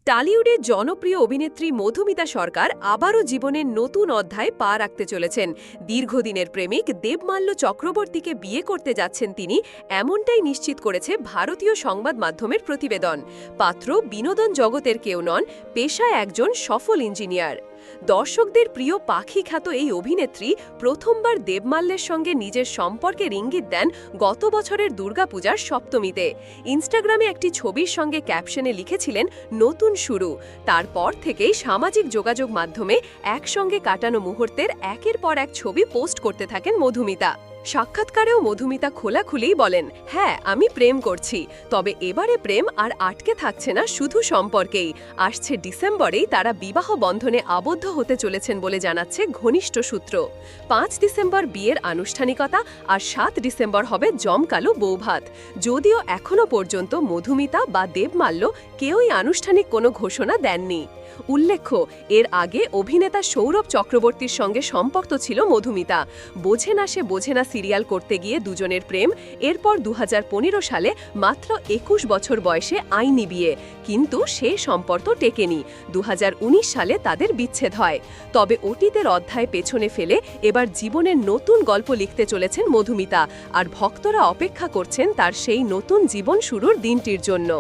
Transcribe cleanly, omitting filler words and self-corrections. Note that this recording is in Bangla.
টালিউডের জনপ্রিয় অভিনেত্রী মধুমিতা সরকার আবারও জীবনের নতুন অধ্যায় পা রাখতে চলেছেন। দীর্ঘদিনের প্রেমিক দেবমাল্য চক্রবর্তীকে বিয়ে করতে যাচ্ছেন তিনি, এমনটাই নিশ্চিত করেছে ভারতীয় সংবাদ মাধ্যমের প্রতিবেদন। পাত্র বিনোদন জগতের কেউ নন, পেশায় একজন সফল ইঞ্জিনিয়ার। দর্শকদের প্রিয় পাখি খ্যাত এই অভিনেত্রী প্রথমবার দেবমাল্যের সঙ্গে নিজের সম্পর্কের ইঙ্গিত দেন গত বছরের দুর্গাপূজার সপ্তমীতে। ইনস্টাগ্রামে একটি ছবির সঙ্গে ক্যাপশনে লিখেছিলেন নতুন শুরু। তারপর থেকেই সামাজিক যোগাযোগ মাধ্যমে একসঙ্গে কাটানো মুহূর্তের একের পর এক ছবি পোস্ট করতে থাকেন মধুমিতা। সাক্ষাৎকারেও মধুমিতা খোলাখুলিই বলেন, হ্যাঁ আমি প্রেম করছি, তবে এবারে প্রেম আর আটকে থাকছে না শুধু সম্পর্কেই। আসছে ডিসেম্বরেই তারা বিবাহ বন্ধনে আবদ্ধ হতে চলেছেন বলে জানাচ্ছে ঘনিষ্ঠ সূত্র। 5 ডিসেম্বর বিয়ের আনুষ্ঠানিকতা আর 7 ডিসেম্বর হবে জমকালো বৌভাত। যদিও এখনও পর্যন্ত মধুমিতা বা দেবমাল্য কেউই আনুষ্ঠানিক কোনো ঘোষণা দেননি। উল্লেখ্য, এর আগে অভিনেতা সৌরভ চক্রবর্তীর সঙ্গে সম্পর্ক ছিল মধুমিতা। বোঝে না সে বোঝে না সিরিয়াল করতে গিয়ে দুজনের প্রেম। এরপর 2015 সালে মাত্র 21 বছর বয়সে আইনি বিয়ে, কিন্তু সে সম্পর্ক টেকেনি। 2019 সালে তাদের বিচ্ছেদ হয়। তবে অতীতের অধ্যায় পেছনে ফেলে এবার জীবনের নতুন গল্প লিখতে চলেছেন মধুমিতা, আর ভক্তরা অপেক্ষা করছেন তার সেই নতুন জীবন শুরুর দিনটির জন্য।